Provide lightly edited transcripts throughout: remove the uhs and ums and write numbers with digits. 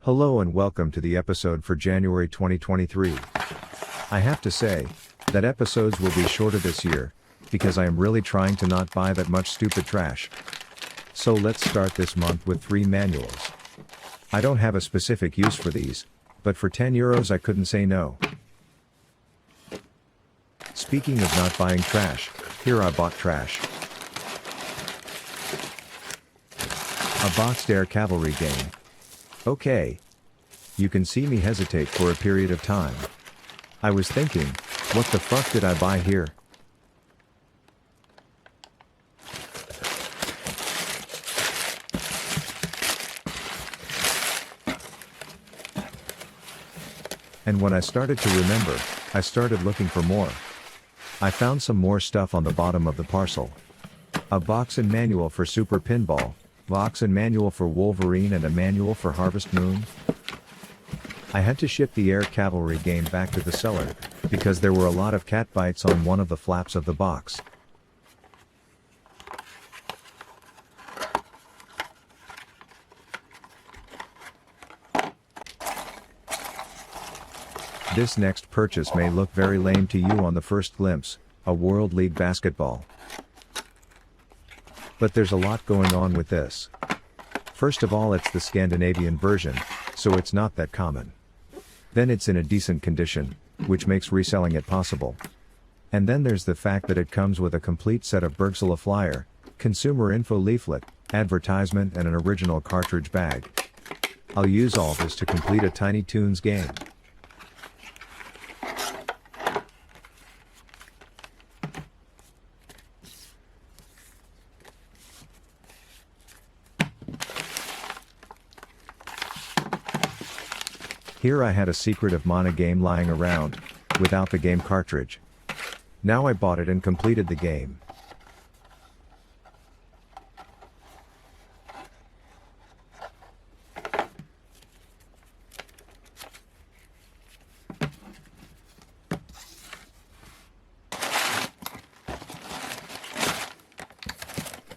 Hello and welcome to the episode for January 2023. I have to say, that episodes will be shorter this year, because I am really trying to not buy that much stupid trash. So let's start this month with 3 manuals. I don't have a specific use for these, but for €10 I couldn't say no. Speaking of not buying trash, here I bought trash. A boxed air cavalry game. Okay. You can see me hesitate for a period of time. I was thinking, what the fuck did I buy here? And when I started to remember, I started looking for more. I found some more stuff on the bottom of the parcel. A box and manual for Super Pinball, box and manual for Wolverine, and a manual for Harvest Moon. I had to ship the Air Cavalry game back to the seller, because there were a lot of cat bites on one of the flaps of the box. This next purchase may look very lame to you on the first glimpse, a World League basketball. But there's a lot going on with this. First of all, it's the Scandinavian version, so it's not that common. Then it's in a decent condition, which makes reselling it possible. And then there's the fact that it comes with a complete set of Bergsala flyer, consumer info leaflet, advertisement, and an original cartridge bag. I'll use all this to complete a Tiny Toons game. Here I had a Secret of Mana game lying around, without the game cartridge. Now I bought it and completed the game.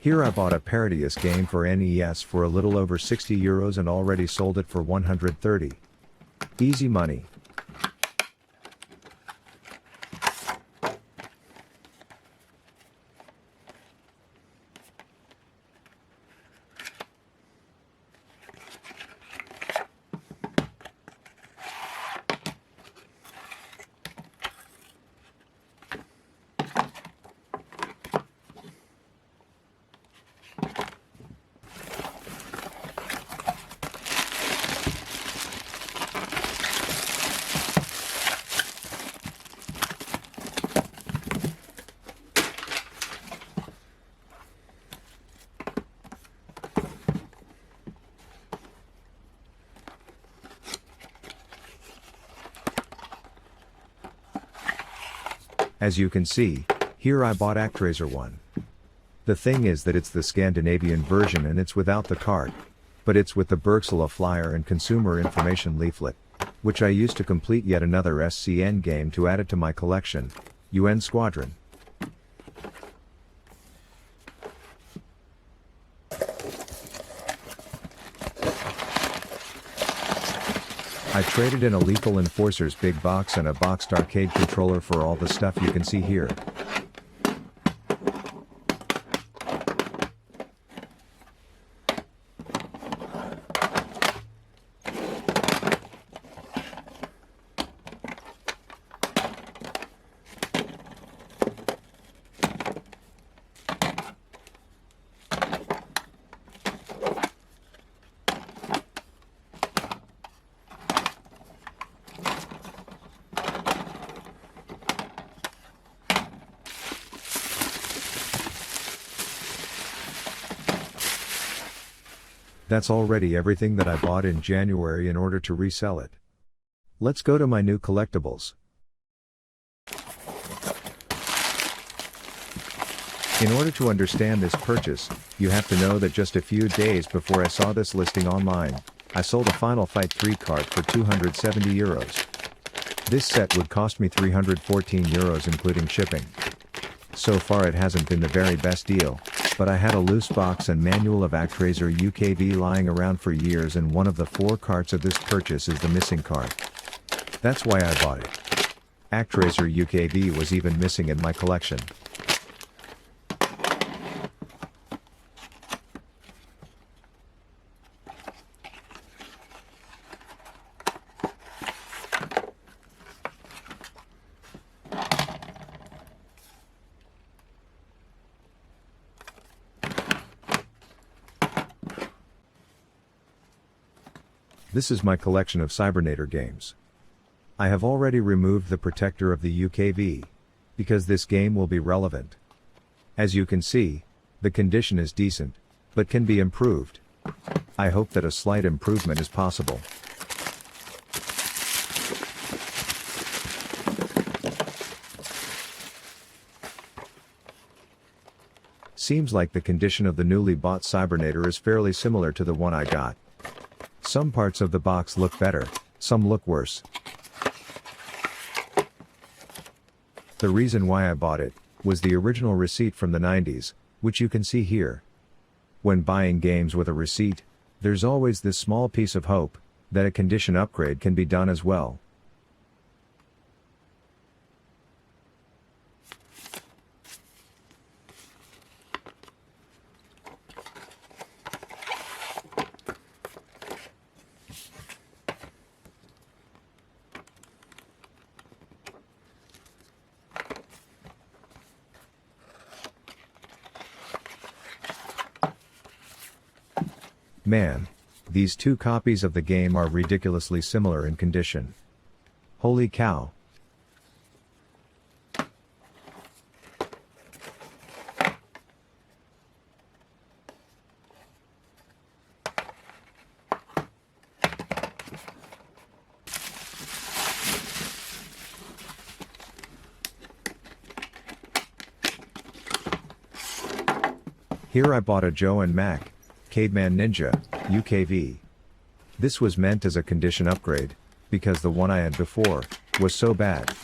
Here I bought a Parodius game for NES for a little over €60 and already sold it for €130. Easy money. As you can see, here I bought ActRaiser 1. The thing is that it's the Scandinavian version and it's without the card. But it's with the Bergsala flyer and consumer information leaflet, which I used to complete yet another SCN game to add it to my collection, UN Squadron. I traded in a Lethal Enforcer's big box and a boxed arcade controller for all the stuff you can see here. That's already everything that I bought in January in order to resell it. Let's go to my new collectibles. In order to understand this purchase, you have to know that just a few days before I saw this listing online, I sold a Final Fight 3 cart for €270. This set would cost me €314 including shipping. So far it hasn't been the very best deal, but I had a loose box and manual of ActRaiser UKV lying around for years, and one of the 4 carts of this purchase is the missing cart. That's why I bought it. ActRaiser UKV was even missing in my collection. This is my collection of Cybernator games. I have already removed the protector of the UKV, because this game will be relevant. As you can see, the condition is decent, but can be improved. I hope that a slight improvement is possible. Seems like the condition of the newly bought Cybernator is fairly similar to the one I got. Some parts of the box look better, some look worse. The reason why I bought it was the original receipt from the 90s, which you can see here. When buying games with a receipt, there's always this small piece of hope that a condition upgrade can be done as well. Man, these 2 copies of the game are ridiculously similar in condition. Holy cow. Here I bought a Joe and Mac Caveman Ninja UKV. This was meant as a condition upgrade, because the one I had before was so bad.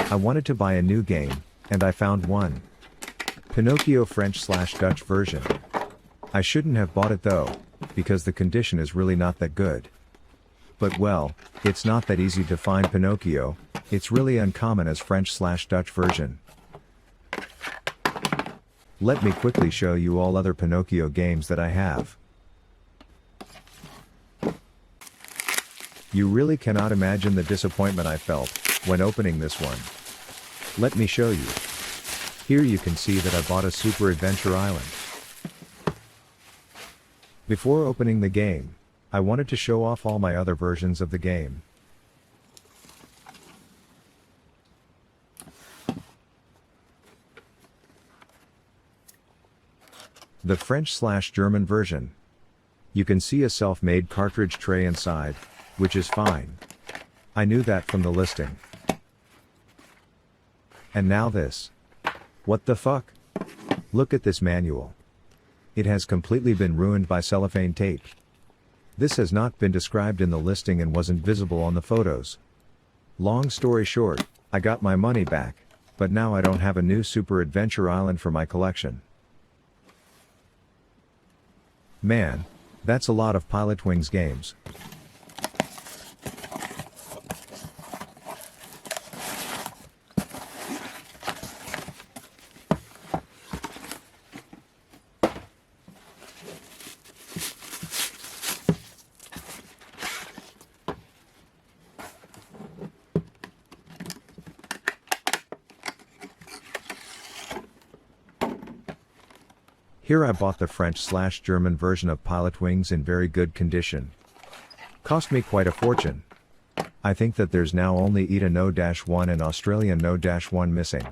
I wanted to buy a new game, and I found one. Pinocchio French/Dutch version. I shouldn't have bought it though, because the condition is really not that good. But well, it's not that easy to find Pinocchio, it's really uncommon as French/Dutch version. Let me quickly show you all other Pinocchio games that I have. You really cannot imagine the disappointment I felt when opening this one. Let me show you. Here you can see that I bought a Super Adventure Island. Before opening the game, I wanted to show off all my other versions of the game. The French/German version. You can see a self-made cartridge tray inside, which is fine. I knew that from the listing. And now this. What the fuck? Look at this manual. It has completely been ruined by cellophane tape. This has not been described in the listing and wasn't visible on the photos. Long story short, I got my money back, but now I don't have a new Super Adventure Island for my collection. Man, that's a lot of Pilotwings games. Here I bought the French/German version of Pilotwings in very good condition. Cost me quite a fortune. I think that there's now only ETA No-1 and Australian No-1 missing.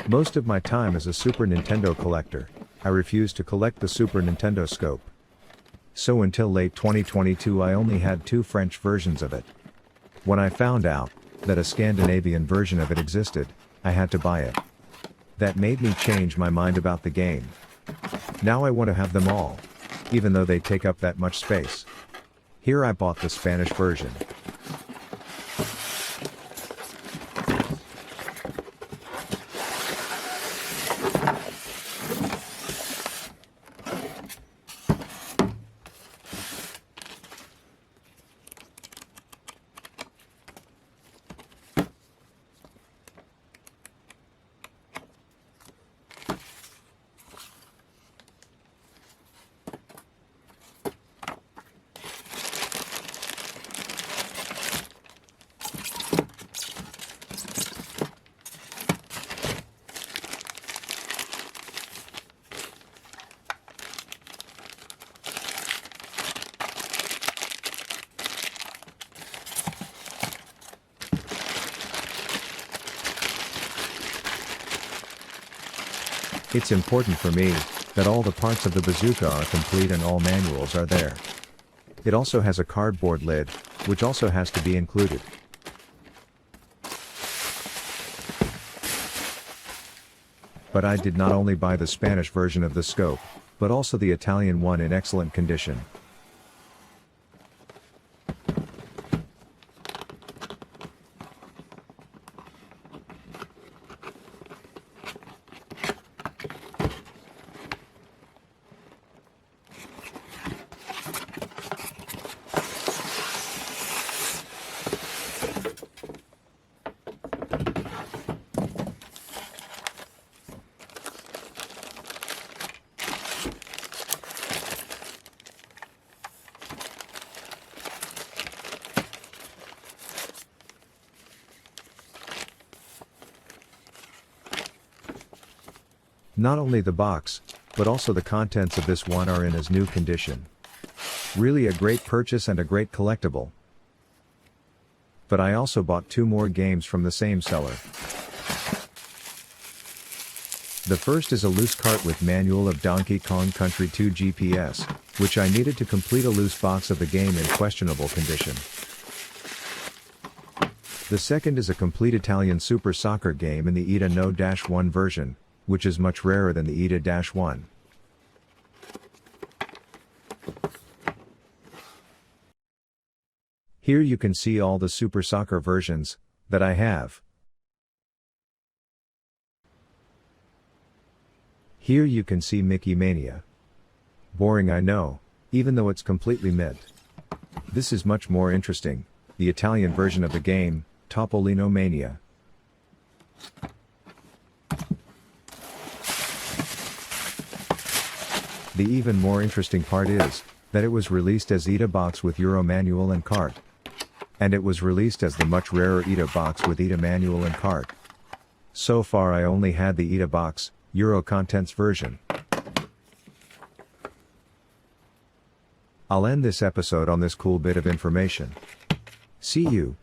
Most of my time as a Super Nintendo collector, I refused to collect the Super Nintendo scope. So until late 2022 I only had 2 French versions of it. When I found out that a Scandinavian version of it existed, I had to buy it. That made me change my mind about the game. Now I want to have them all, even though they take up that much space. Here I bought the Spanish version. It's important for me that all the parts of the bazooka are complete and all manuals are there. It also has a cardboard lid, which also has to be included. But I did not only buy the Spanish version of the scope, but also the Italian one in excellent condition. Not only the box, but also the contents of this one are in as new condition. Really a great purchase and a great collectible. But I also bought 2 more games from the same seller. The first is a loose cart with manual of Donkey Kong Country 2 GPS, which I needed to complete a loose box of the game in questionable condition. The second is a complete Italian Super Soccer game in the ETA No-1 version, which is much rarer than the ETA-1. Here you can see all the Super Soccer versions that I have. Here you can see Mickey Mania. Boring, I know, even though it's completely mint. This is much more interesting, the Italian version of the game, Topolino Mania. The even more interesting part is that it was released as ETA box with Euro manual and cart. And it was released as the much rarer ETA box with ETA manual and cart. So far I only had the ETA box, Euro contents version. I'll end this episode on this cool bit of information. See you